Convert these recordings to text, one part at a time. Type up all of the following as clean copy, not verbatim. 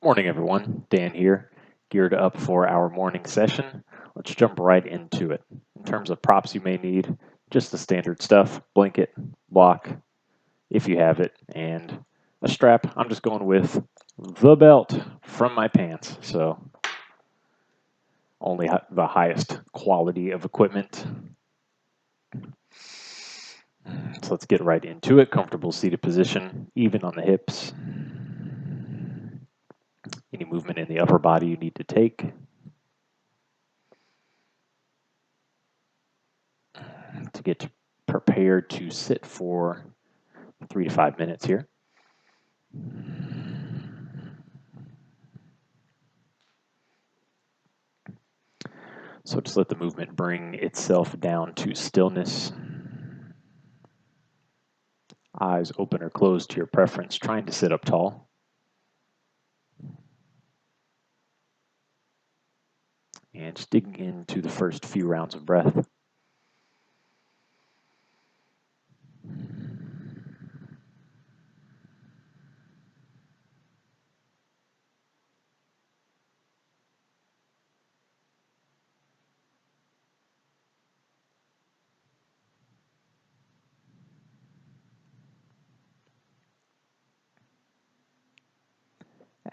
Morning, everyone. Dan here, geared up for our morning session. Let's jump right into it. In terms of props you may need, just the standard stuff, blanket, block, if you have it, and a strap. I'm just going with the belt from my pants, so only the highest quality of equipment. So let's get right into it. Comfortable seated position, even on the hips. Any movement in the upper body you need to take. To get prepared to sit for 3 to 5 minutes here. So just let the movement bring itself down to stillness. Eyes open or closed to your preference, trying to sit up tall. And just digging into the first few rounds of breath.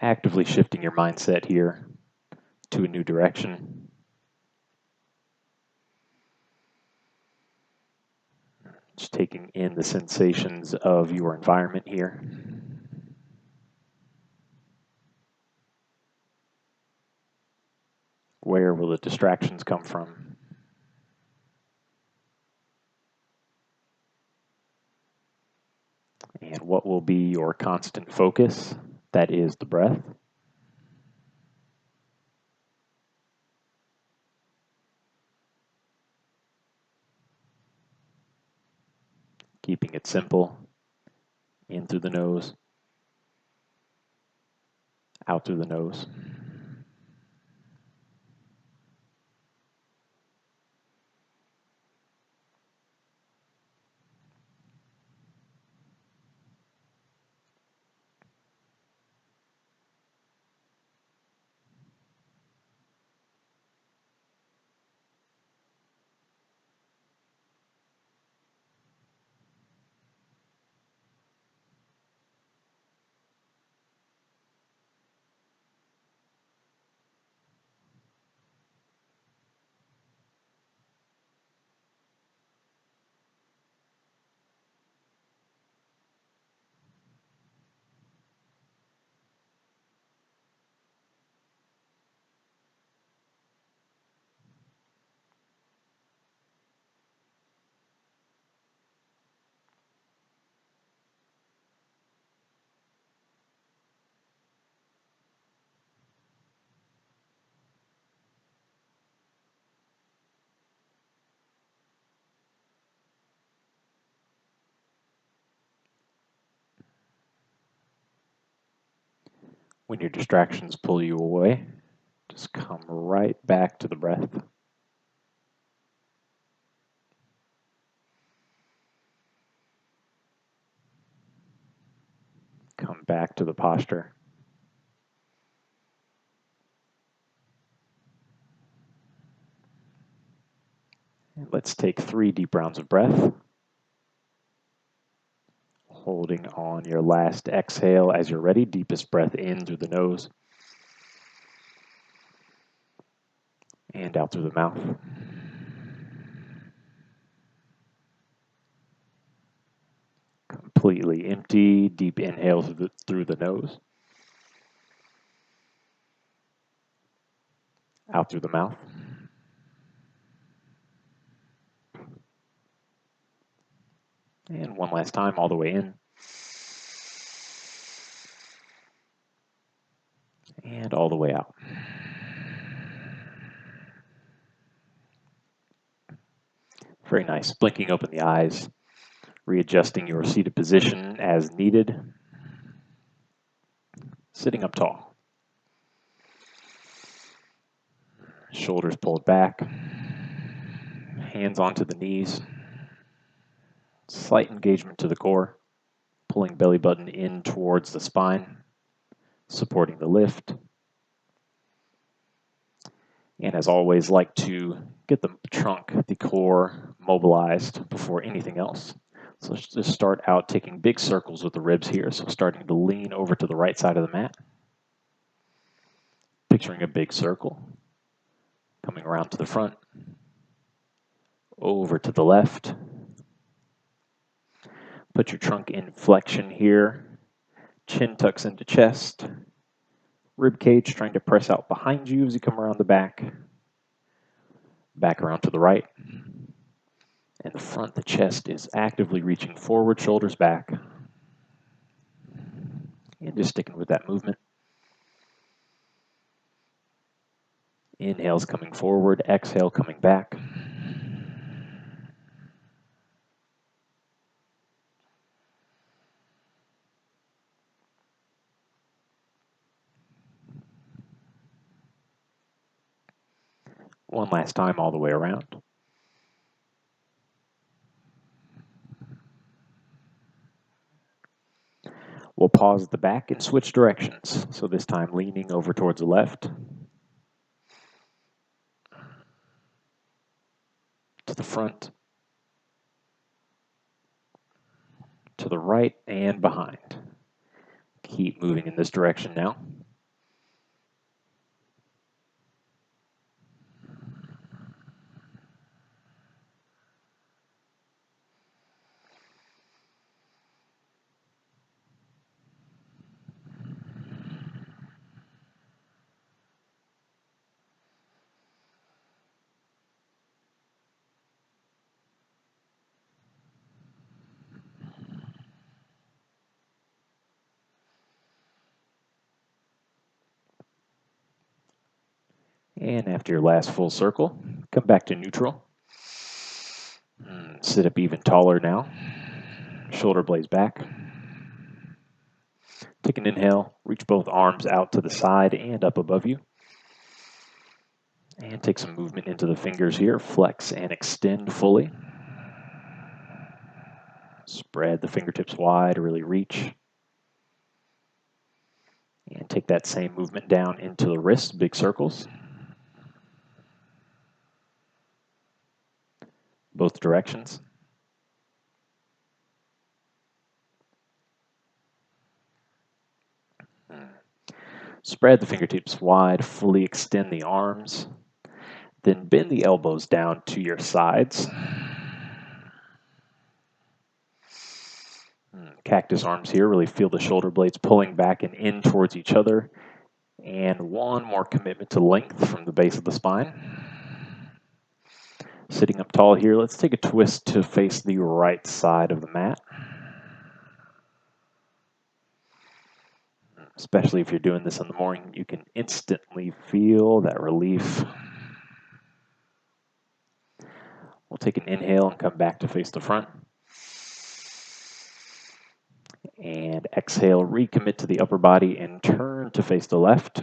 Actively shifting your mindset here to a new direction. Just taking in the sensations of your environment here. Where will the distractions come from? And what will be your constant focus? That is the breath. Keeping it simple. In through the nose, out through the nose. When your distractions pull you away, just come right back to the breath. Come back to the posture. And let's take 3 deep rounds of breath. Holding on your last exhale as you're ready. Deepest breath in through the nose. And out through the mouth. Completely empty. Deep inhale through the nose. Out through the mouth. And one last time, all the way in. And all the way out. Very nice. Blinking open the eyes. Readjusting your seated position as needed. Sitting up tall. Shoulders pulled back. Hands onto the knees. Slight engagement to the core. Pulling belly button in towards the spine. supporting the lift. And as always, like to get the trunk, the core mobilized before anything else. So let's just start out taking big circles with the ribs here. So starting to lean over to the right side of the mat. Picturing a big circle. Coming around to the front. Over to the left. Put your trunk in flexion here. Chin tucks into chest. Rib cage trying to press out behind you as you come around the back. Back around to the right. And the front, the chest is actively reaching forward, shoulders back. And just sticking with that movement. Inhale's coming forward, exhale coming back. One last time all the way around. We'll pause at the back and switch directions. So this time leaning over towards the left. To the front. To the right and behind. Keep moving in this direction now. And after your last full circle, come back to neutral. Sit up even taller now. Shoulder blades back. Take an inhale, reach both arms out to the side and up above you. And take some movement into the fingers here. Flex and extend fully. Spread the fingertips wide, really reach. And take that same movement down into the wrists, big circles. Both directions. Spread the fingertips wide, fully extend the arms. Then bend the elbows down to your sides. Cactus arms here, really feel the shoulder blades pulling back and in towards each other. And one more commitment to length from the base of the spine. Sitting up tall here, let's take a twist to face the right side of the mat. Especially if you're doing this in the morning, you can instantly feel that relief. We'll take an inhale and come back to face the front. And exhale, recommit to the upper body and turn to face the left.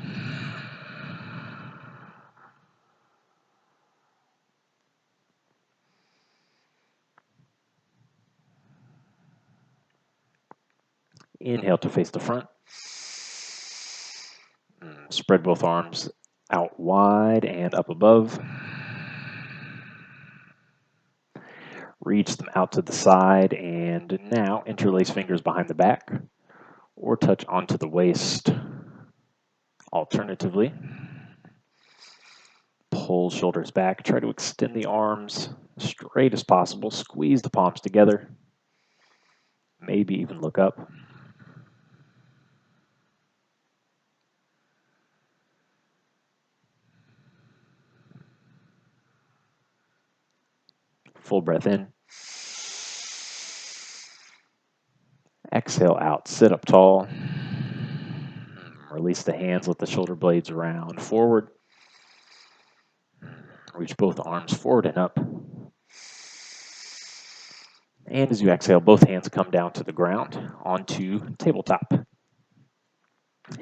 Inhale to face the front. Spread both arms out wide and up above. Reach them out to the side and now interlace fingers behind the back or touch onto the waist. Alternatively, pull shoulders back. Try to extend the arms straight as possible. Squeeze the palms together. Maybe even look up. Full breath in. Exhale out. Sit up tall. Release the hands. Let the shoulder blades round forward. Reach both arms forward and up. And as you exhale, both hands come down to the ground onto tabletop.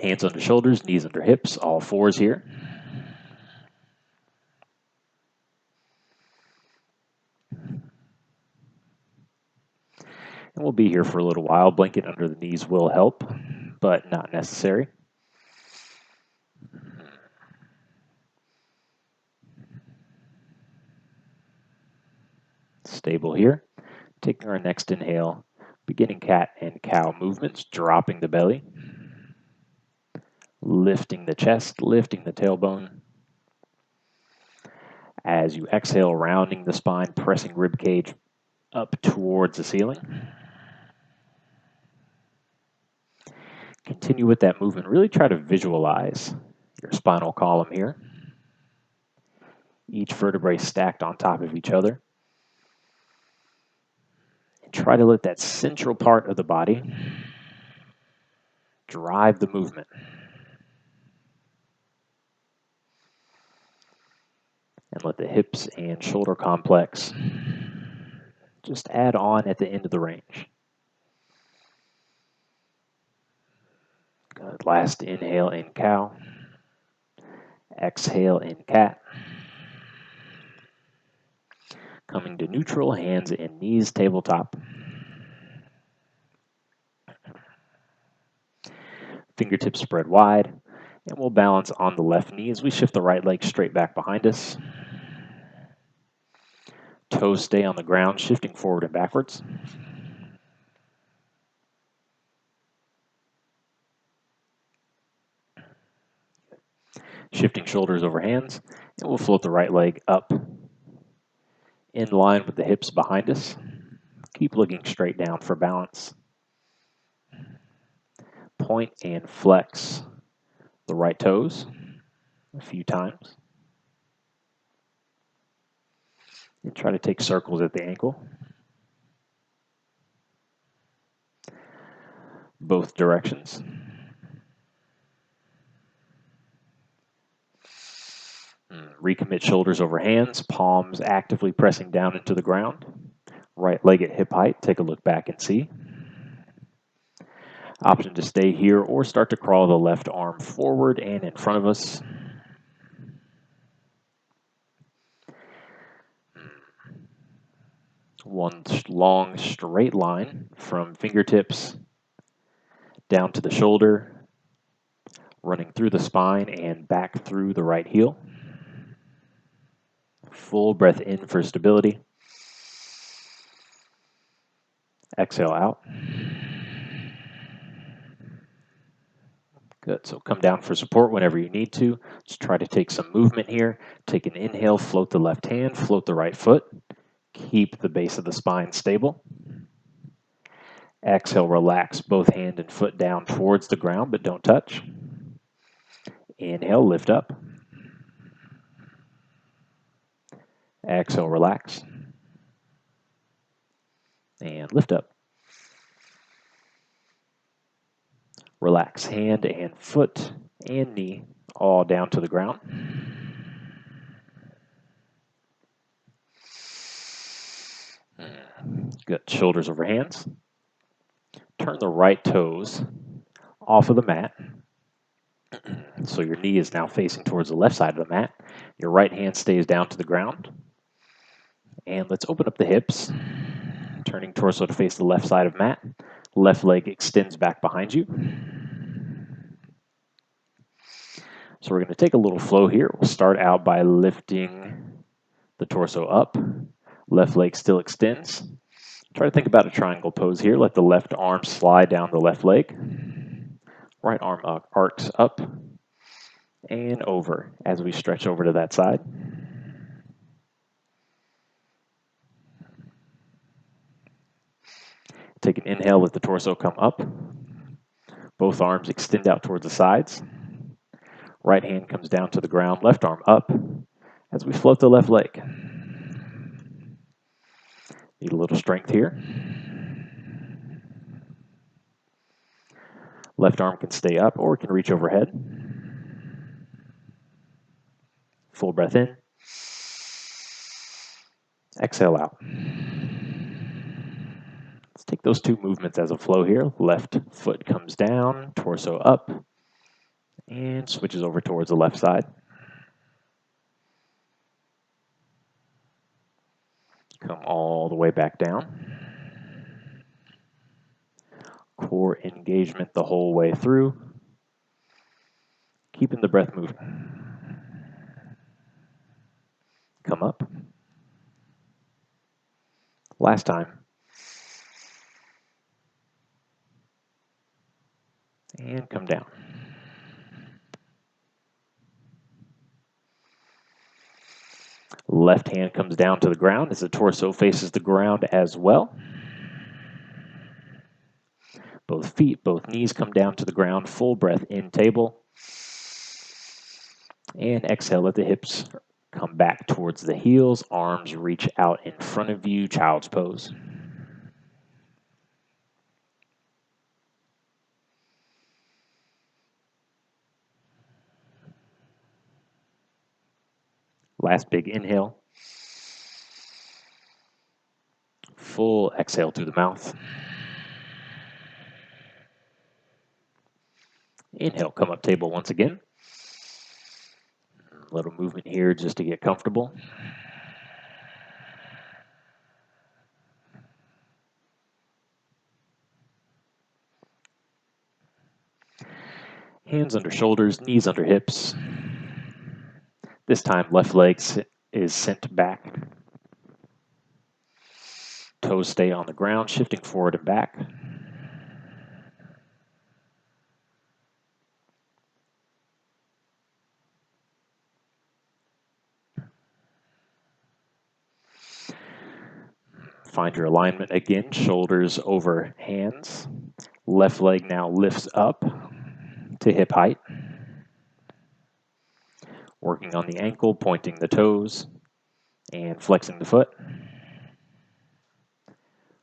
Hands under shoulders, knees under hips, all fours here. And we'll be here for a little while. Blanket under the knees will help, but not necessary. Stable here. Taking our next inhale, beginning cat and cow movements, dropping the belly, lifting the chest, lifting the tailbone. As you exhale, rounding the spine, pressing rib cage up towards the ceiling. Continue with that movement. Really try to visualize your spinal column here. Each vertebrae stacked on top of each other. And try to let that central part of the body drive the movement. And let the hips and shoulder complex just add on at the end of the range. Good. Last inhale in cow. Exhale in cat. Coming to neutral, hands and knees tabletop. Fingertips spread wide. And we'll balance on the left knee as we shift the right leg straight back behind us. Toes stay on the ground, shifting forward and backwards. Shifting shoulders over hands, and we'll float the right leg up in line with the hips behind us. Keep looking straight down for balance. Point and flex the right toes a few times. And try to take circles at the ankle. Both directions. Recommit shoulders over hands, palms actively pressing down into the ground. Right leg at hip height. Take a look back and see. Option to stay here or start to crawl the left arm forward and in front of us. One long straight line from fingertips down to the shoulder, running through the spine and back through the right heel. Full breath in for stability. Exhale out. Good. So come down for support whenever you need to. Just try to take some movement here. Take an inhale, float the left hand, float the right foot. Keep the base of the spine stable. Exhale, relax both hand and foot down towards the ground, but don't touch. Inhale, lift up. Exhale, relax. And lift up. Relax hand and foot and knee all down to the ground. Good. Shoulders over hands. Turn the right toes off of the mat. So your knee is now facing towards the left side of the mat. Your right hand stays down to the ground. And let's open up the hips. Turning torso to face the left side of mat. Left leg extends back behind you. So we're going to take a little flow here. We'll start out by lifting the torso up. Left leg still extends. Try to think about a triangle pose here. Let the left arm slide down the left leg. Right arm arcs up and over as we stretch over to that side. Take an inhale, let the torso come up. Both arms extend out towards the sides. Right hand comes down to the ground, left arm up as we float the left leg. Need a little strength here. Left arm can stay up or can reach overhead. Full breath in. Exhale out. Let's take those two movements as a flow here. Left foot comes down, torso up, and switches over towards the left side. Come all the way back down. Core engagement the whole way through. Keeping the breath moving. Come up. Last time. And come down. Left hand comes down to the ground as the torso faces the ground as well. Both feet, both knees come down to the ground. Full breath in, table. And exhale, let the hips come back towards the heels. Arms reach out in front of you, child's pose. Last big inhale. Full exhale through the mouth. Inhale, come up table once again. A little movement here just to get comfortable. Hands under shoulders, knees under hips. This time, left leg is sent back. Toes stay on the ground, shifting forward and back. Find your alignment again, shoulders over hands. Left leg now lifts up to hip height. Working on the ankle, pointing the toes, and flexing the foot.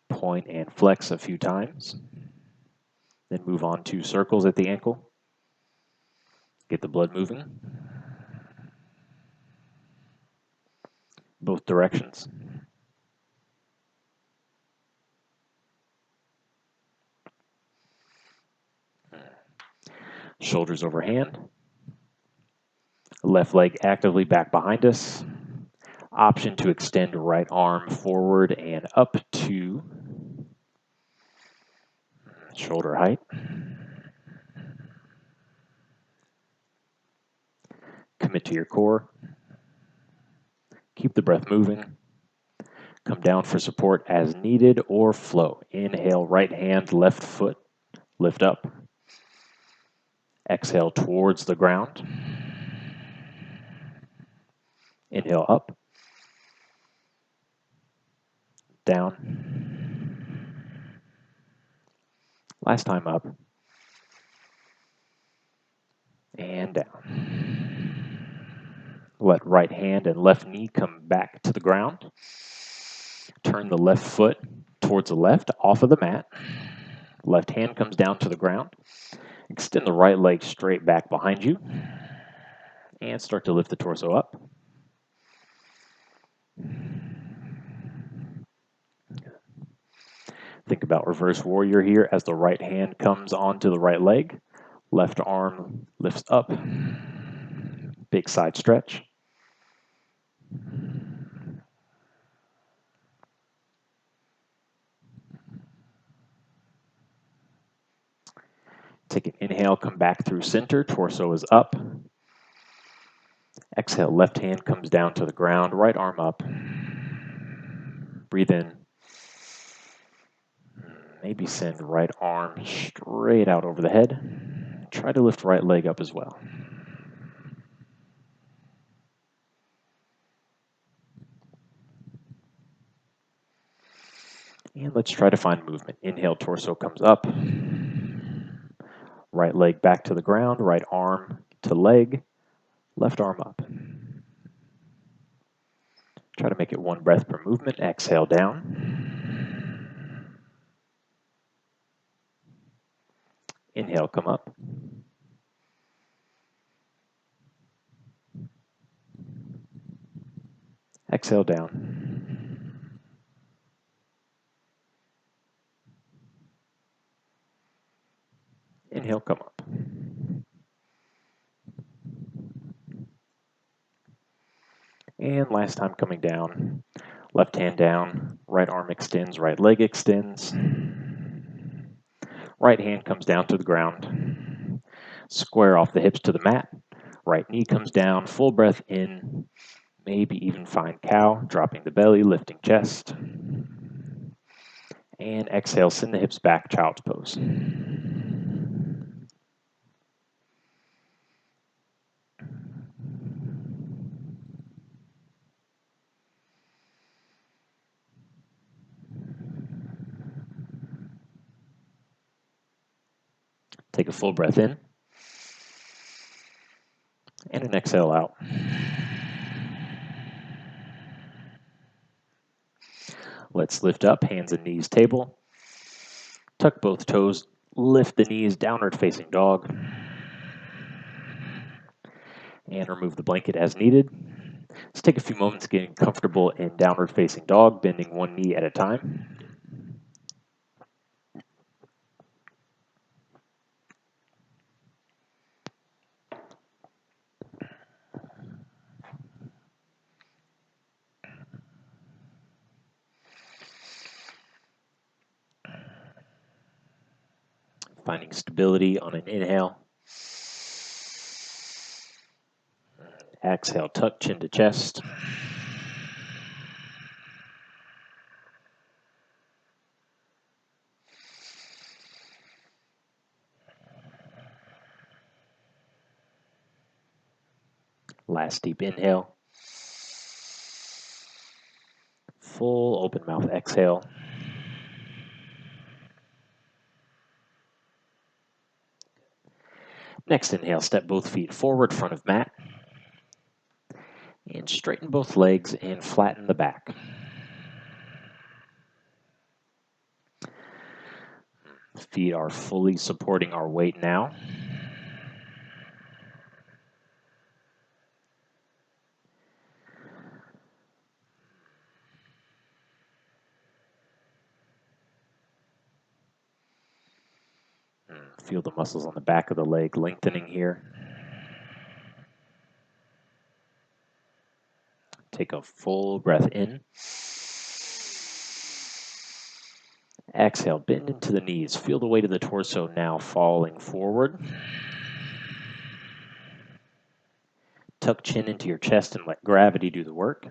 Point and flex a few times. Then move on to circles at the ankle. Get the blood moving. Both directions. Shoulders over hand. Left leg actively back behind us. Option to extend right arm forward and up to shoulder height. Commit to your core. Keep the breath moving. Come down for support as needed or flow. Inhale, right hand, left foot, lift up. Exhale towards the ground. Inhale up. Down. Last time up. And down. Let right hand and left knee come back to the ground. Turn the left foot towards the left, off of the mat. Left hand comes down to the ground. Extend the right leg straight back behind you. And start to lift the torso up. Think about reverse warrior here as the right hand comes onto the right leg. Left arm lifts up. Big side stretch. Take an inhale, come back through center, torso is up. Exhale, left hand comes down to the ground, right arm up. Breathe in. Maybe send right arm straight out over the head. Try to lift right leg up as well. And let's try to find movement. Inhale, torso comes up. Right leg back to the ground, right arm to leg, left arm up. Try to make it one breath per movement. Exhale down. Inhale, come up. Exhale down. Inhale, come up. And last time coming down. Left hand down, right arm extends, right leg extends. Right hand comes down to the ground. Square off the hips to the mat. Right knee comes down, full breath in. Maybe even find cow, dropping the belly, lifting chest. And exhale, send the hips back, child's pose. Take a full breath in. And an exhale out. Let's lift up, hands and knees table. Tuck both toes, lift the knees, downward facing dog. And remove the blanket as needed. Let's take a few moments getting comfortable in downward facing dog, bending one knee at a time. Finding stability on an inhale. Exhale, tuck chin to chest. Last deep inhale. Full open mouth exhale. Next inhale, step both feet forward, front of mat. And straighten both legs and flatten the back. Feet are fully supporting our weight now. Feel the muscles on the back of the leg lengthening here. Take a full breath in. Exhale, bend into the knees. Feel the weight of the torso now falling forward. Tuck chin into your chest and let gravity do the work.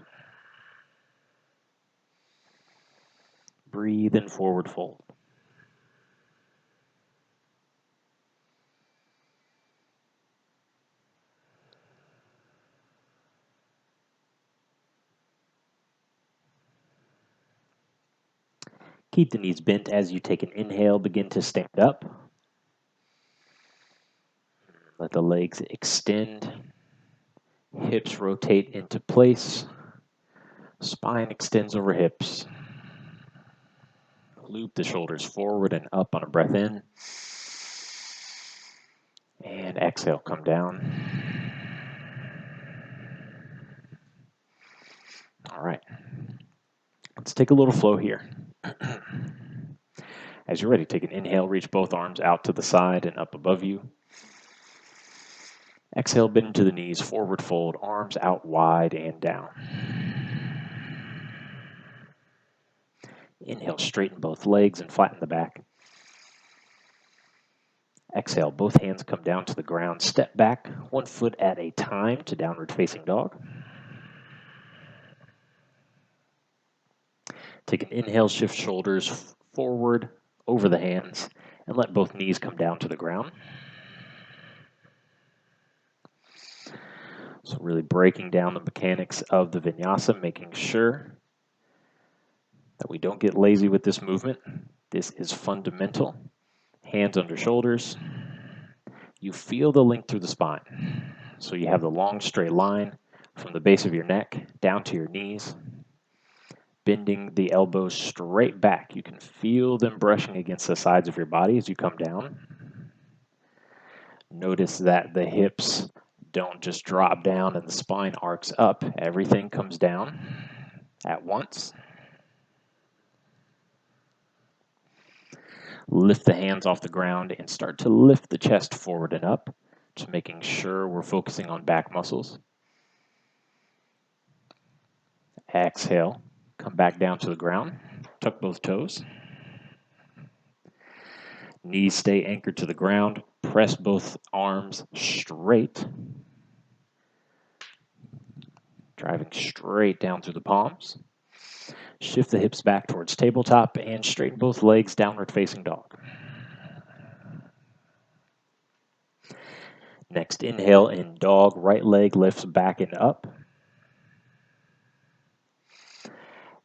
Breathe in, forward fold. Keep the knees bent as you take an inhale. Begin to stand up. Let the legs extend. Hips rotate into place. Spine extends over hips. Loop the shoulders forward and up on a breath in. And exhale, come down. All right. Let's take a little flow here. As you're ready, take an inhale, reach both arms out to the side and up above you. Exhale, bend into the knees, forward fold, arms out wide and down. Inhale, straighten both legs and flatten the back. Exhale, both hands come down to the ground. Step back, one foot at a time to downward facing dog. Take an inhale, shift shoulders forward over the hands, and let both knees come down to the ground. So really breaking down the mechanics of the vinyasa, making sure that we don't get lazy with this movement. This is fundamental. Hands under shoulders. You feel the link through the spine. So you have the long straight line from the base of your neck down to your knees. Bending the elbows straight back. You can feel them brushing against the sides of your body as you come down. Notice that the hips don't just drop down and the spine arcs up. Everything comes down at once. Lift the hands off the ground and start to lift the chest forward and up, just making sure we're focusing on back muscles. Exhale, come back down to the ground, tuck both toes. Knees stay anchored to the ground, press both arms straight, driving straight down through the palms. Shift the hips back towards tabletop and straighten both legs, downward facing dog. Next, inhale in dog, right leg lifts back and up.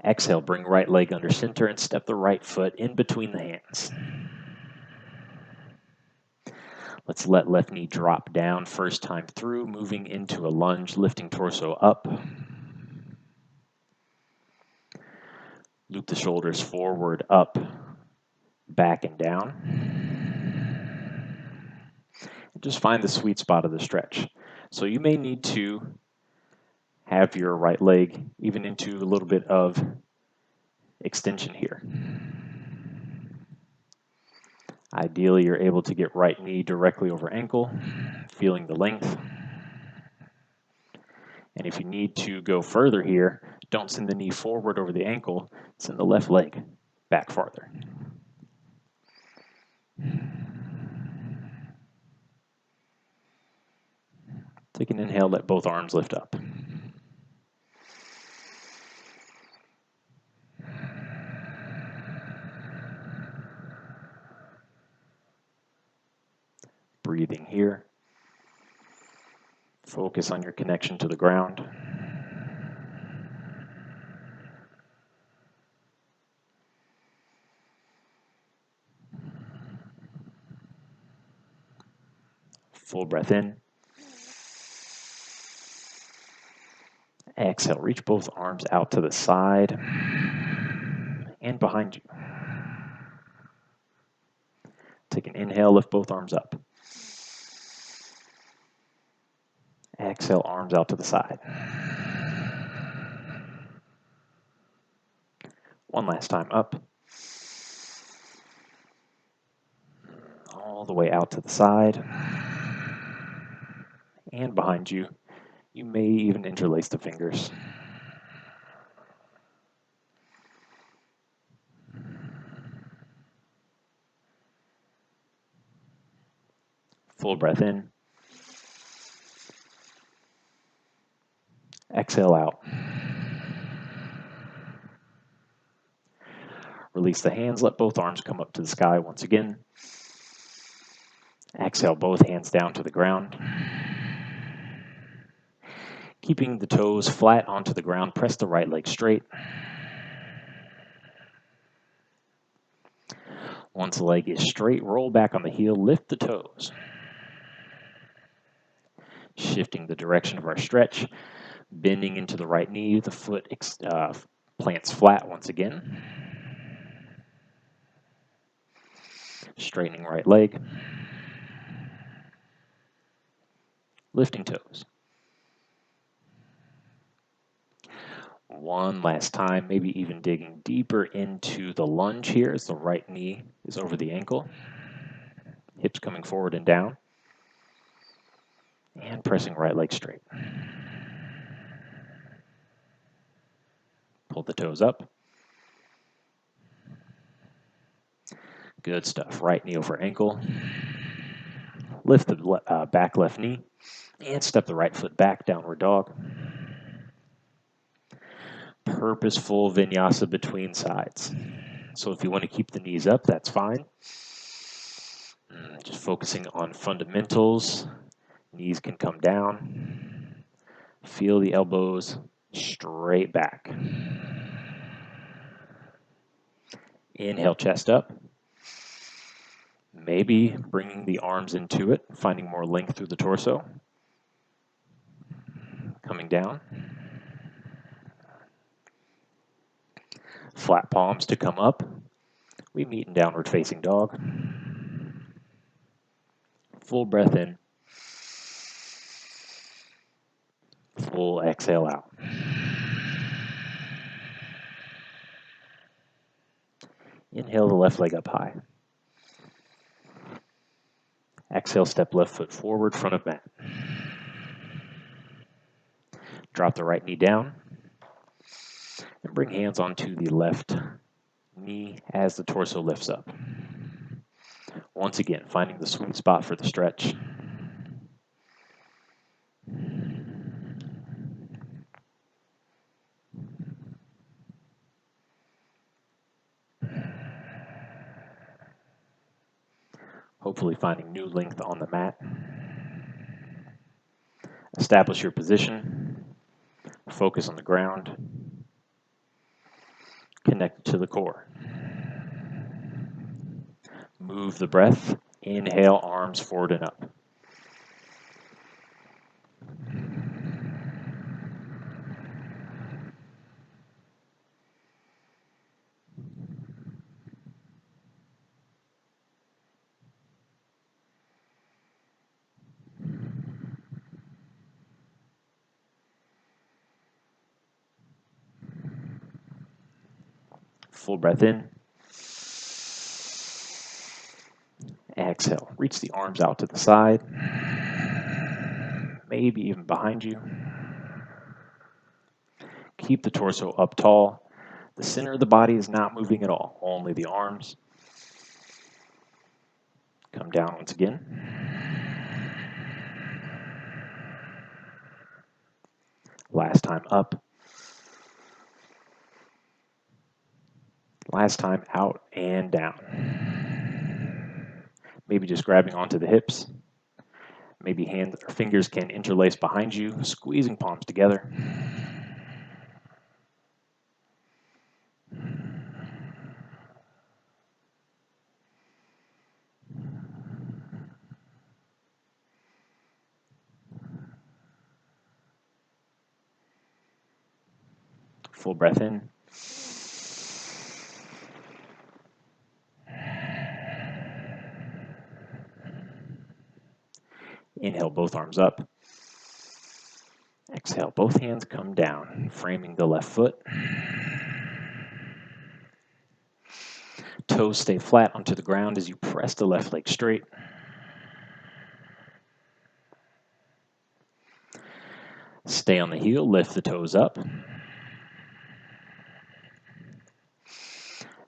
Exhale, bring right leg under center and step the right foot in between the hands. Let's let left knee drop down first time through, moving into a lunge, lifting torso up. Loop the shoulders forward, up, back, and down. Just find the sweet spot of the stretch. So you may need to have your right leg even into a little bit of extension here. Ideally, you're able to get right knee directly over ankle, feeling the length. And if you need to go further here, don't send the knee forward over the ankle, send the left leg back farther. Take an inhale, let both arms lift up. Breathing here. Focus on your connection to the ground. Full breath in. Exhale, reach both arms out to the side and behind you. Take an inhale, lift both arms up. Exhale, arms out to the side. One last time, up. All the way out to the side. And behind you. You may even interlace the fingers. Full breath in. Exhale out. Release the hands, let both arms come up to the sky once again. Exhale, both hands down to the ground. Keeping the toes flat onto the ground, press the right leg straight. Once the leg is straight, roll back on the heel, lift the toes. Shifting the direction of our stretch, bending into the right knee, the foot plants flat once again. Straightening right leg. Lifting toes. One last time, maybe even digging deeper into the lunge here as the right knee is over the ankle. Hips coming forward and down. And pressing right leg straight. Pull the toes up. Good stuff. Right knee over ankle. Lift the back left knee. And step the right foot back, downward dog. Purposeful vinyasa between sides. So if you want to keep the knees up, that's fine. Just focusing on fundamentals. Knees can come down. Feel the elbows straight back. Inhale, chest up. Maybe bringing the arms into it, finding more length through the torso. Coming down. Flat palms to come up. We meet in downward facing dog. Full breath in. Full exhale out. Inhale the left leg up high. Exhale, step left foot forward, front of mat. Drop the right knee down. And bring hands onto the left knee as the torso lifts up. Once again, finding the sweet spot for the stretch. hopefully finding new length on the mat. Establish your position. Focus on the ground. Connect to the core. Move the breath. Inhale, arms forward and up. Full breath in. Exhale. Reach the arms out to the side. Maybe even behind you. Keep the torso up tall. The center of the body is not moving at all, only the arms. Come down once again. Last time up. Last time out and down. Maybe just grabbing onto the hips. Maybe hands or fingers can interlace behind you, squeezing palms together. Full breath in. Inhale, both arms up. Exhale, both hands come down, framing the left foot. Toes stay flat onto the ground as you press the left leg straight. Stay on the heel, lift the toes up.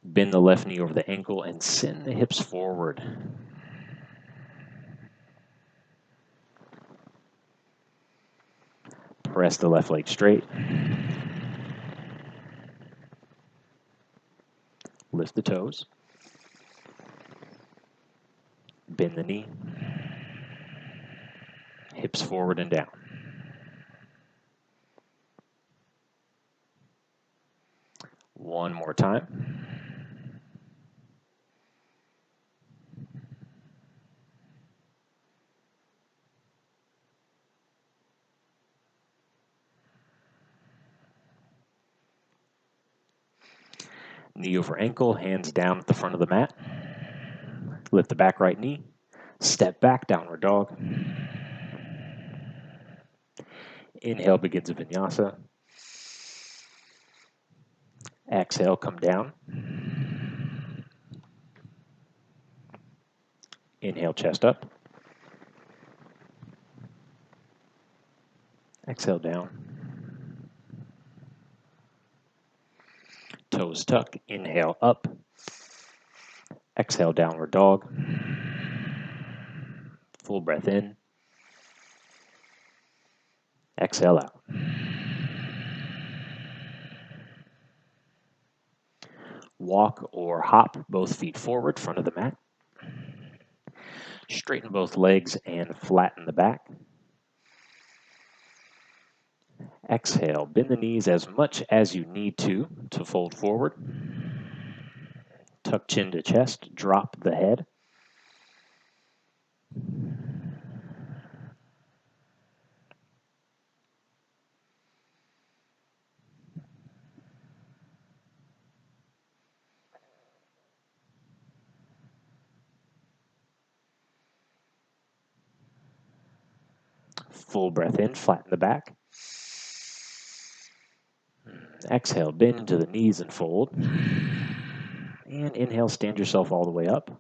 Bend the left knee over the ankle and send the hips forward. Press the left leg straight. Lift the toes. Bend the knee. Hips forward and down. One more time. Knee over ankle, hands down at the front of the mat. Lift the back right knee. Step back, downward dog. Inhale begins a vinyasa. Exhale, come down. Inhale, chest up. Exhale, down. Toes tuck. Inhale, up. Exhale, downward dog. Full breath in. Exhale out. Walk or hop both feet forward, front of the mat. Straighten both legs and flatten the back. Exhale, bend the knees as much as you need to fold forward. Tuck chin to chest, drop the head. Full breath in, flatten the back. Exhale, bend into the knees and fold. And inhale, stand yourself all the way up.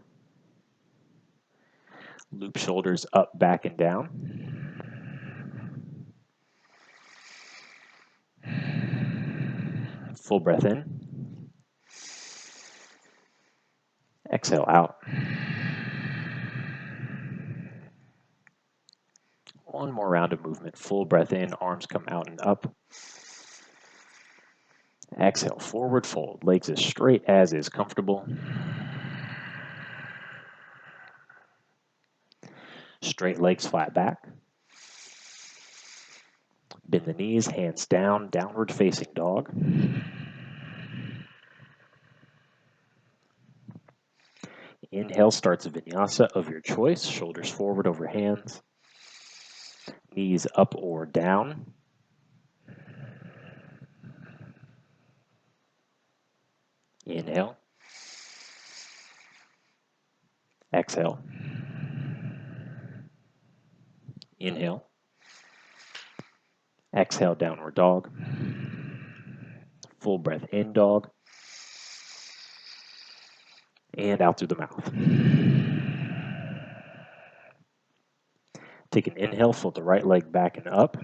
Loop shoulders up, back, and down. Full breath in. Exhale out. One more round of movement. Full breath in, arms come out and up. Exhale, forward fold. Legs as straight as is comfortable. Straight legs flat back. Bend the knees, hands down, downward facing dog. Inhale starts a vinyasa of your choice, shoulders forward over hands, knees up or down. Inhale. Exhale. Inhale. Exhale, downward dog. Full breath in, dog. And out through the mouth. Take an inhale, float the right leg back and up.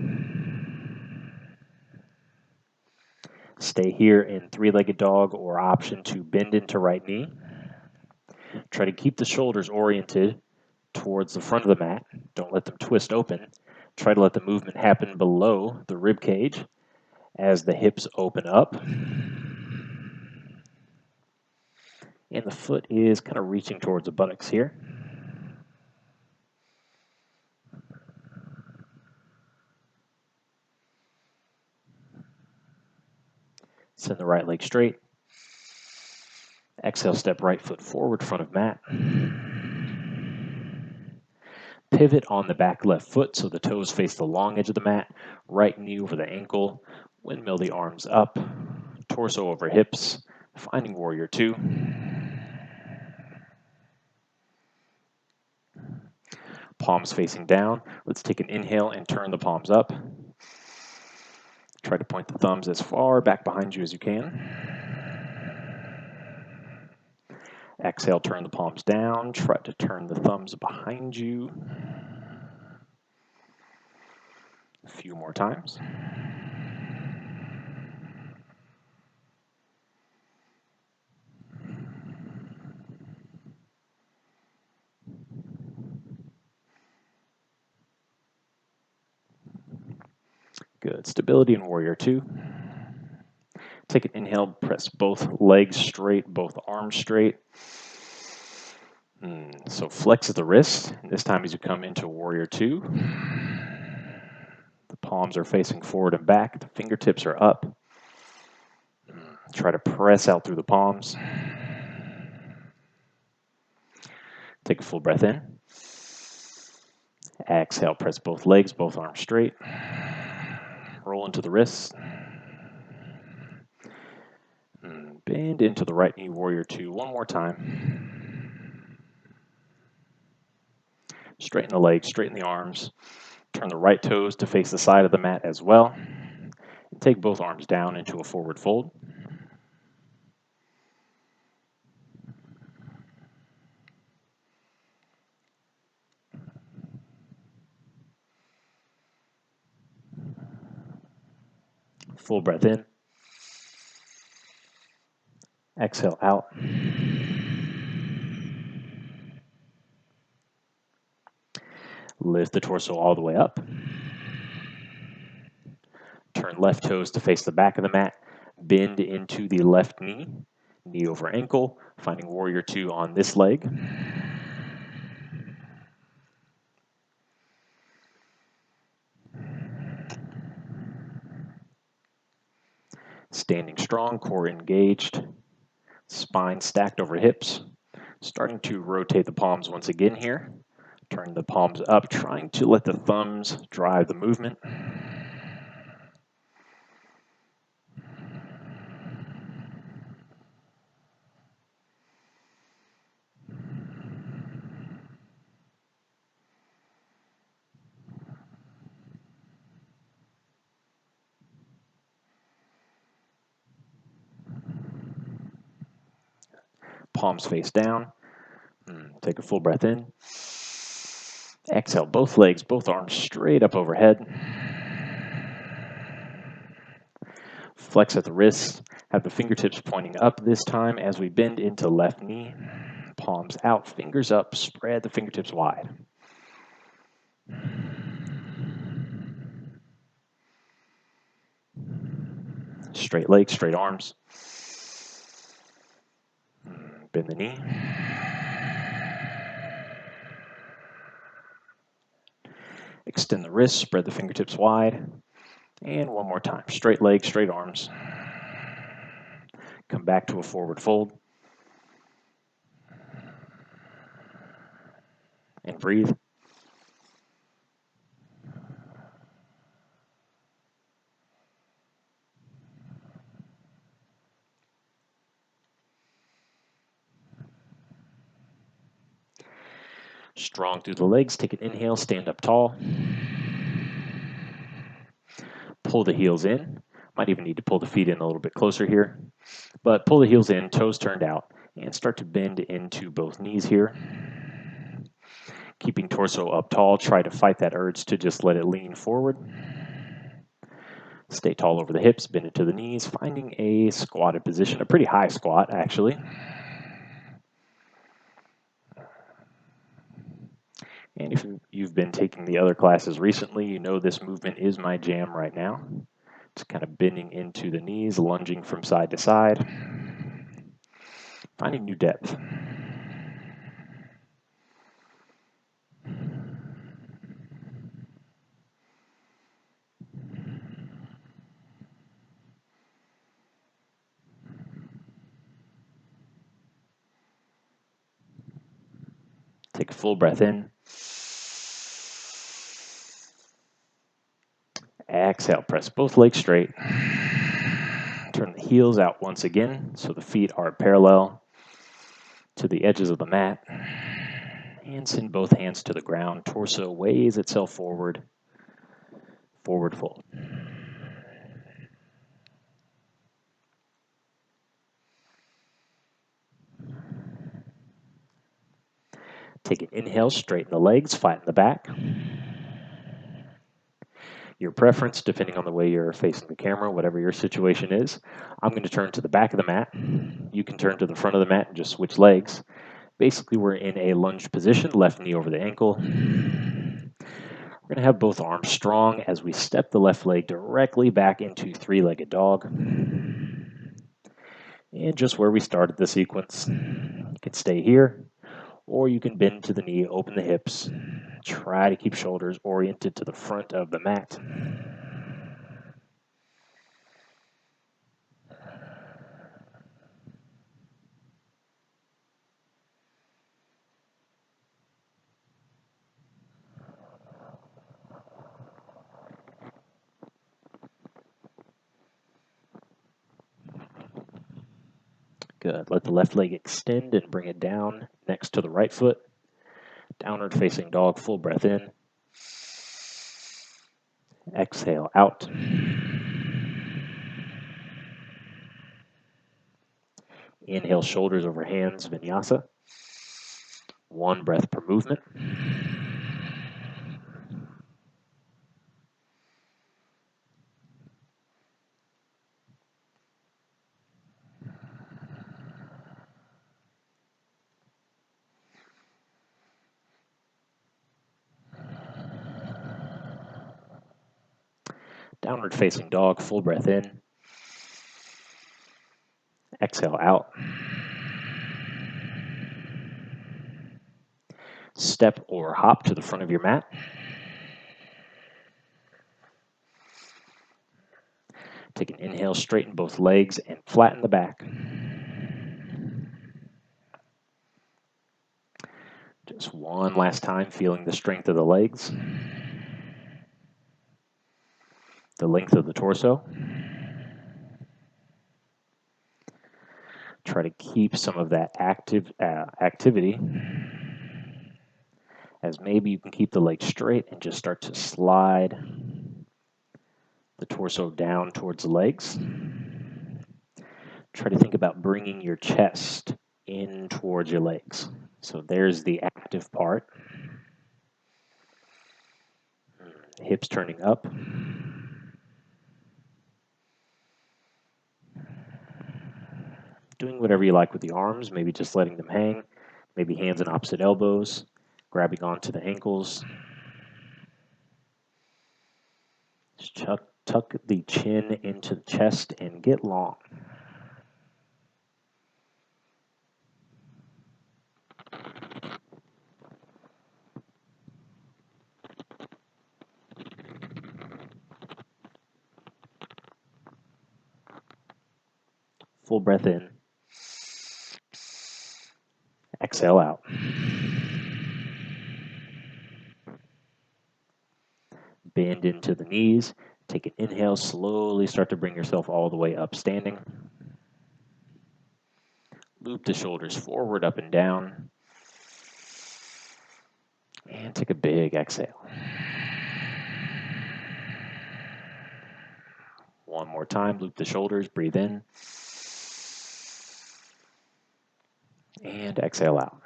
Stay here in three-legged dog or option to bend into right knee. Try to keep the shoulders oriented towards the front of the mat. Don't let them twist open. Try to let the movement happen below the rib cage as the hips open up. And the foot is kind of reaching towards the buttocks here. Send the right leg straight. Exhale, step right foot forward, front of mat. Pivot on the back left foot so the toes face the long edge of the mat. Right knee over the ankle. Windmill the arms up. Torso over hips. Finding warrior two. Palms facing down. Let's take an inhale and turn the palms up. Try to point the thumbs as far back behind you as you can. Exhale, turn the palms down. Try to turn the thumbs behind you. A few more times. Good. Stability in warrior two. Take an inhale, press both legs straight, both arms straight. So flex the wrist. This time as you come into warrior two. The palms are facing forward and back. The fingertips are up. Try to press out through the palms. Take a full breath in. Exhale, press both legs, both arms straight. Roll into the wrists. Bend into the right knee, warrior two. One more time. Straighten the legs, straighten the arms. Turn the right toes to face the side of the mat as well. And take both arms down into a forward fold. Full breath in. Exhale out. Lift the torso all the way up. Turn left toes to face the back of the mat. Bend into the left knee. Knee over ankle. Finding warrior two on this leg. Standing strong, core engaged. Spine stacked over hips. Starting to rotate the palms once again here. Turn the palms up, trying to let the thumbs drive the movement. Palms face down. Take a full breath in. Exhale, both legs, both arms straight up overhead. Flex at the wrists. Have the fingertips pointing up this time as we bend into left knee. Palms out, fingers up, spread the fingertips wide. Straight legs, straight arms. Bend the knee. Extend the wrists, spread the fingertips wide. And one more time. Straight legs, straight arms. Come back to a forward fold. And breathe. Strong through the legs. Take an inhale, stand up tall. Pull the heels in. Might even need to pull the feet in a little bit closer here. But pull the heels in, toes turned out, and start to bend into both knees here. Keeping torso up tall, try to fight that urge to just let it lean forward. Stay tall over the hips, bend into the knees, finding a squatted position, a pretty high squat actually. And if you've been taking the other classes recently, you know this movement is my jam right now. Just kind of bending into the knees, lunging from side to side, finding new depth. Take a full breath in. Exhale, press both legs straight. Turn the heels out once again so the feet are parallel to the edges of the mat. And send both hands to the ground. Torso weighs itself forward. Forward fold. Take an inhale, straighten the legs, flatten the back. Your preference, depending on the way you're facing the camera, whatever your situation is. I'm going to turn to the back of the mat. You can turn to the front of the mat and just switch legs. Basically, we're in a lunge position, left knee over the ankle. We're going to have both arms strong as we step the left leg directly back into three-legged dog. And just where we started the sequence. You can stay here, or you can bend to the knee, open the hips. Try to keep shoulders oriented to the front of the mat. Good. Let the left leg extend and bring it down next to the right foot. Downward facing dog, full breath in. Exhale out. Inhale, shoulders over hands, Vinyasa. One breath per movement. Downward facing dog, full breath in. Exhale out. Step or hop to the front of your mat. Take an inhale, straighten both legs and flatten the back. Just one last time, feeling the strength of the legs, the length of the torso. Try to keep some of that activity, as maybe you can keep the legs straight and just start to slide the torso down towards the legs. Try to think about bringing your chest in towards your legs. So there's the active part. Hips turning up. Doing whatever you like with the arms, maybe just letting them hang, maybe hands on opposite elbows, grabbing onto the ankles. Just tuck the chin into the chest and get long. Full breath in. Exhale out. Bend into the knees. Take an inhale. Slowly start to bring yourself all the way up standing. Loop the shoulders forward, up and down. And take a big exhale. One more time. Loop the shoulders. Breathe in. And exhale out.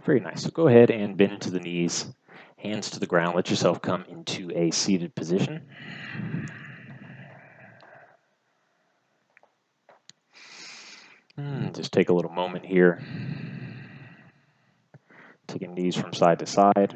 Very nice. So go ahead and bend to the knees, hands to the ground. Let yourself come into a seated position. Just take a little moment here. Taking knees from side to side.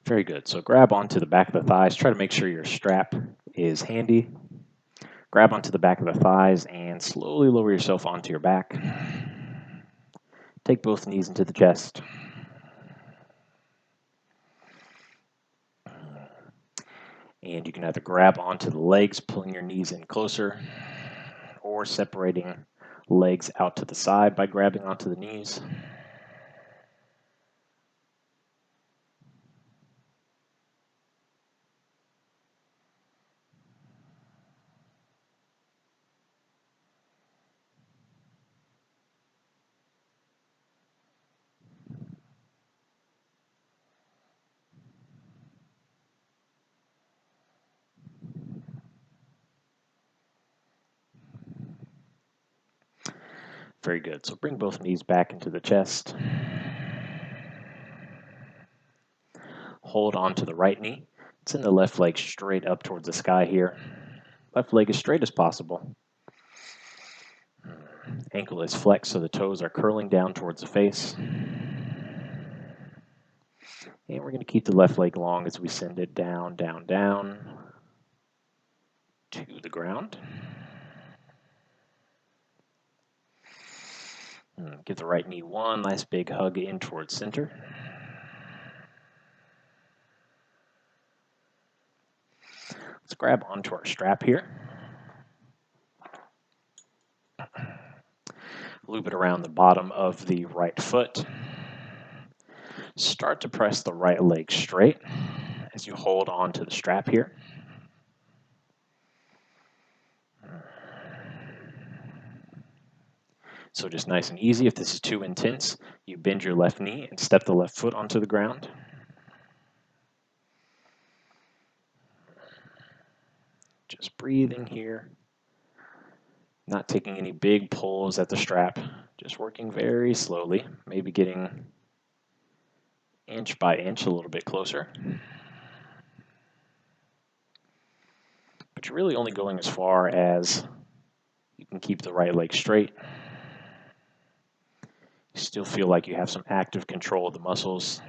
Very good. So grab onto the back of the thighs. Try to make sure your strap is handy. Grab onto the back of the thighs and slowly lower yourself onto your back. Take both knees into the chest. And you can either grab onto the legs, pulling your knees in closer, or separating legs out to the side by grabbing onto the knees. Very good. So bring both knees back into the chest. Hold on to the right knee. Send the left leg straight up towards the sky here. Left leg as straight as possible. Ankle is flexed so the toes are curling down towards the face. And we're going to keep the left leg long as we send it down, down, down to the ground. Give the right knee one nice big hug in towards center. Let's grab onto our strap here. Loop it around the bottom of the right foot. Start to press the right leg straight as you hold on to the strap here. So just nice and easy. If this is too intense, you bend your left knee and step the left foot onto the ground. Just breathing here. Not taking any big pulls at the strap. Just working very slowly. Maybe getting inch by inch a little bit closer. But you're really only going as far as you can keep the right leg straight. You still feel like you have some active control of the muscles.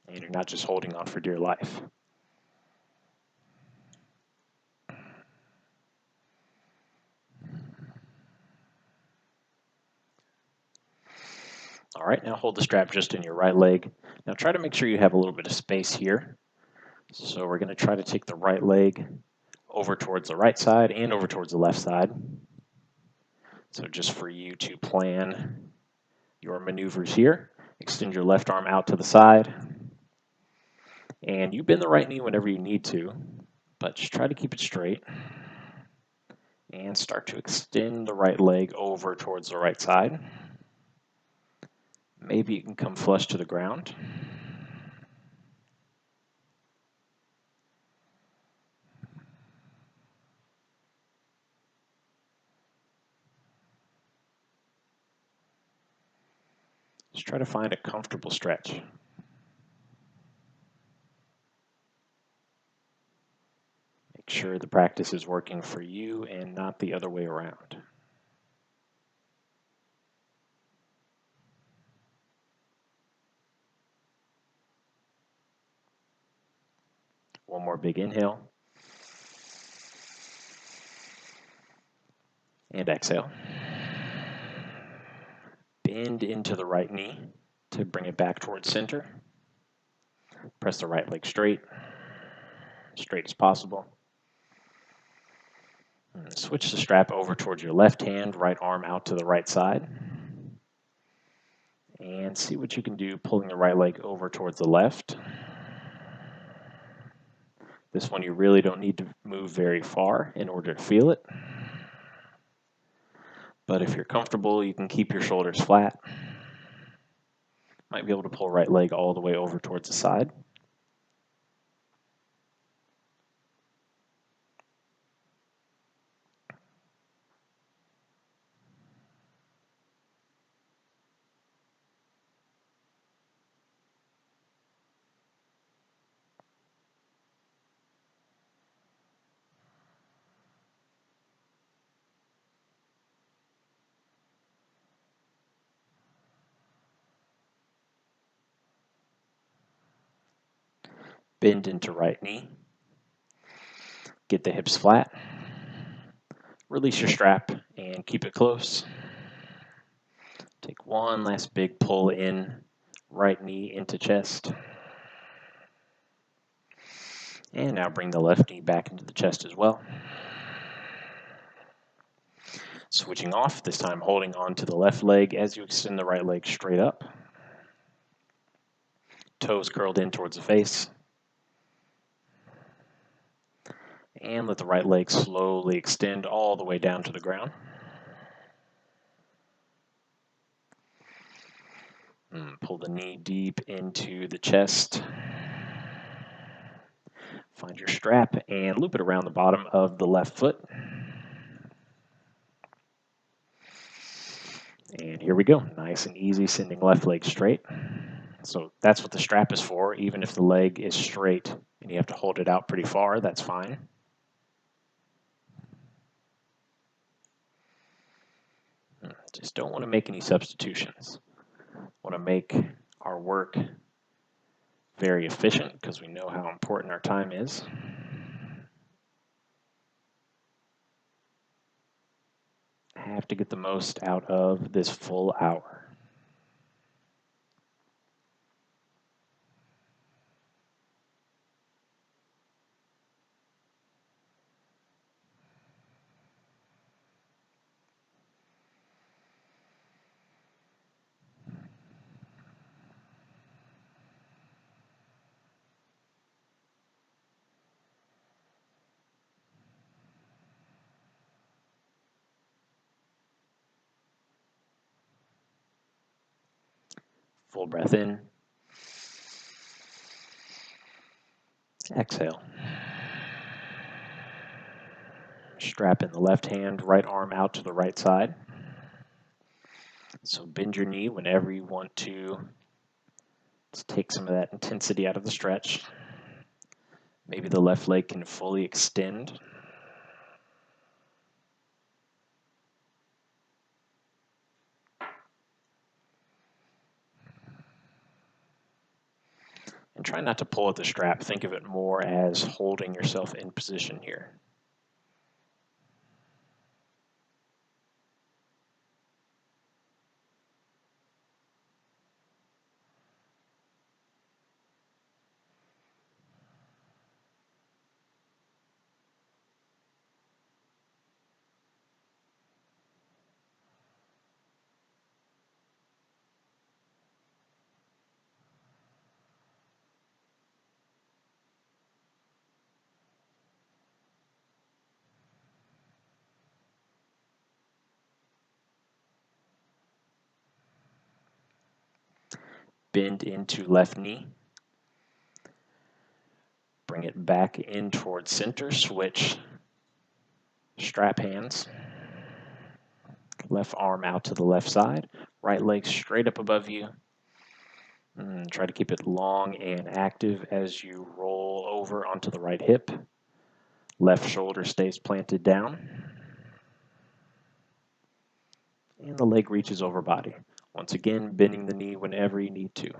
And you're not just holding on for dear life. All right, now hold the strap just in your right leg. Now try to make sure you have a little bit of space here. So we're going to try to take the right leg over towards the right side and over towards the left side. So just for you to plan your maneuvers here, extend your left arm out to the side. And you bend the right knee whenever you need to, but just try to keep it straight. And start to extend the right leg over towards the right side. Maybe you can come flush to the ground. Just try to find a comfortable stretch. Make sure the practice is working for you and not the other way around. One more big inhale. And exhale. Bend into the right knee to bring it back towards center. Press the right leg straight as possible. Switch the strap over towards your left hand, right arm out to the right side. And see what you can do pulling the right leg over towards the left. This one you really don't need to move very far in order to feel it. But if you're comfortable, you can keep your shoulders flat. Might be able to pull right leg all the way over towards the side. Bend into right knee. Get the hips flat. Release your strap and keep it close. Take one last big pull in, right knee into chest. And now bring the left knee back into the chest as well. Switching off, this time holding on to the left leg as you extend the right leg straight up. Toes curled in towards the face. And let the right leg slowly extend all the way down to the ground. Pull the knee deep into the chest. Find your strap and loop it around the bottom of the left foot. And here we go. Nice and easy, sending left leg straight. So that's what the strap is for. Even if the leg is straight and you have to hold it out pretty far, that's fine. Just don't want to make any substitutions. Want to make our work very efficient because we know how important our time is. Have to get the most out of this full hour. Full breath in. Exhale. Strap in the left hand, right arm out to the right side. So bend your knee whenever you want to. Just take some of that intensity out of the stretch. Maybe the left leg can fully extend. And try not to pull at the strap. Think of it more as holding yourself in position here. Bend into left knee. Bring it back in towards center. Switch strap hands. Left arm out to the left side. Right leg straight up above you. Try to keep it long and active as you roll over onto the right hip. Left shoulder stays planted down. And the leg reaches over body. Once again, bending the knee whenever you need to.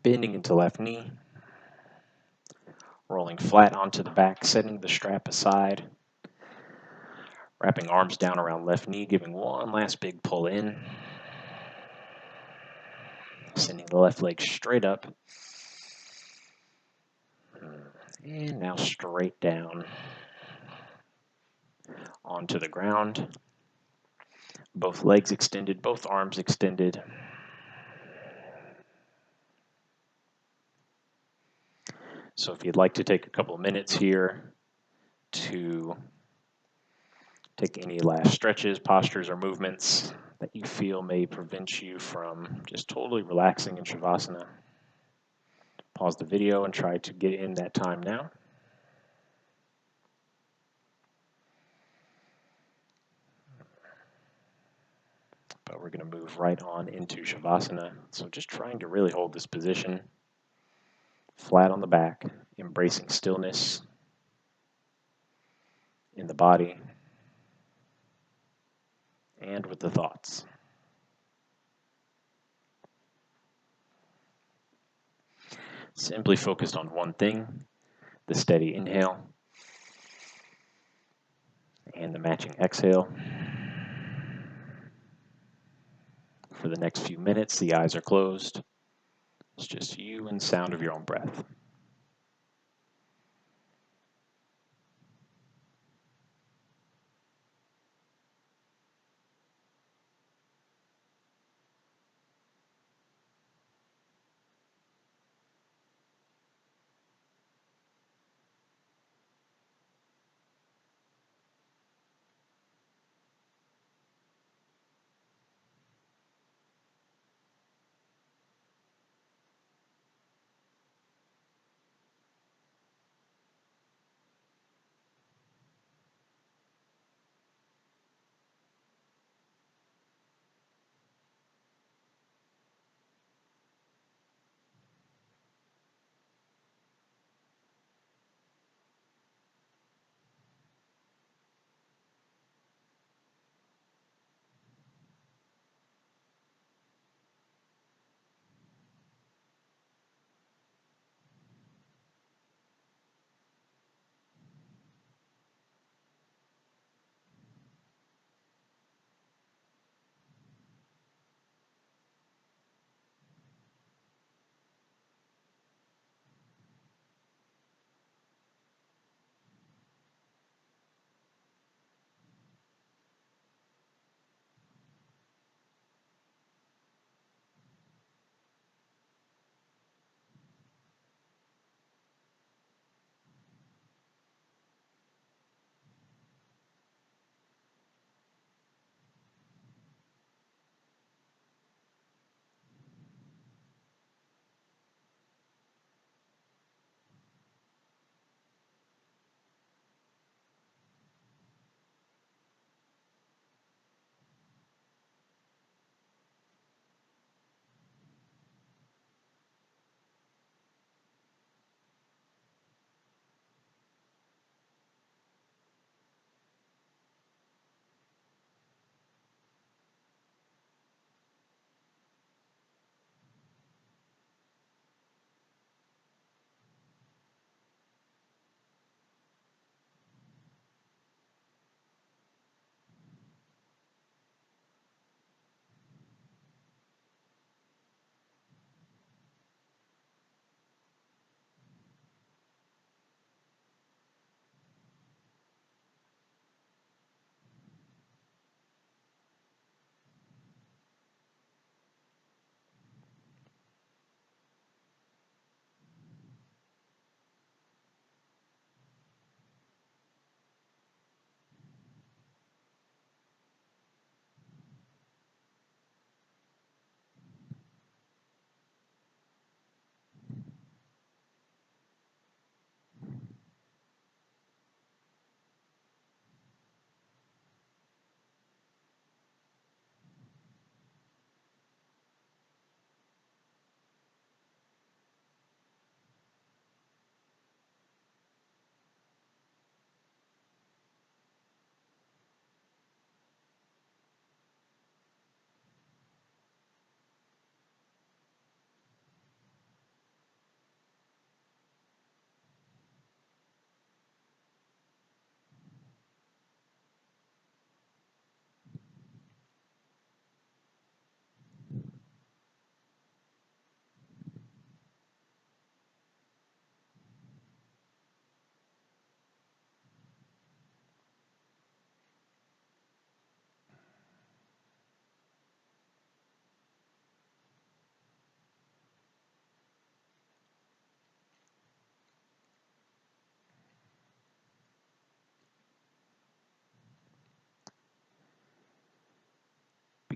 Bending into left knee. Rolling flat onto the back, setting the strap aside. Wrapping arms down around left knee, giving one last big pull in. Sending the left leg straight up. And now straight down onto the ground. Both legs extended, both arms extended. So if you'd like to take a couple of minutes here to take any last stretches, postures, or movements that you feel may prevent you from just totally relaxing in Shavasana, pause the video and try to get in that time now. But we're going to move right on into Shavasana. So just trying to really hold this position flat on the back, embracing stillness in the body and with the thoughts. Simply focused on one thing, the steady inhale and the matching exhale. For the next few minutes, the eyes are closed. It's just you and sound of your own breath.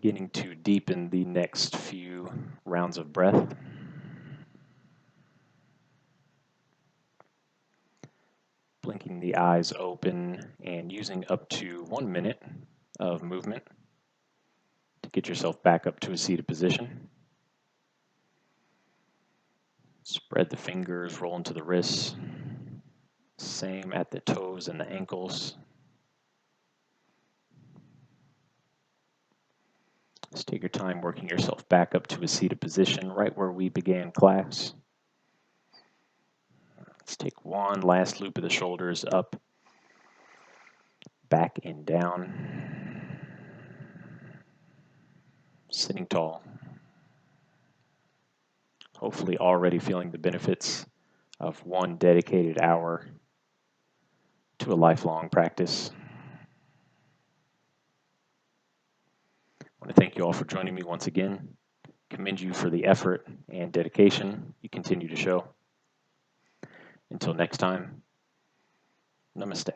Beginning to deepen the next few rounds of breath. Blinking the eyes open and using up to 1 minute of movement to get yourself back up to a seated position. Spread the fingers, roll into the wrists. Same at the toes and the ankles. Just take your time working yourself back up to a seated position right where we began class. Let's take one last loop of the shoulders up, back and down. Sitting tall. Hopefully already feeling the benefits of one dedicated hour to a lifelong practice. I want to thank you all for joining me once again. Commend you for the effort and dedication you continue to show. Until next time, namaste.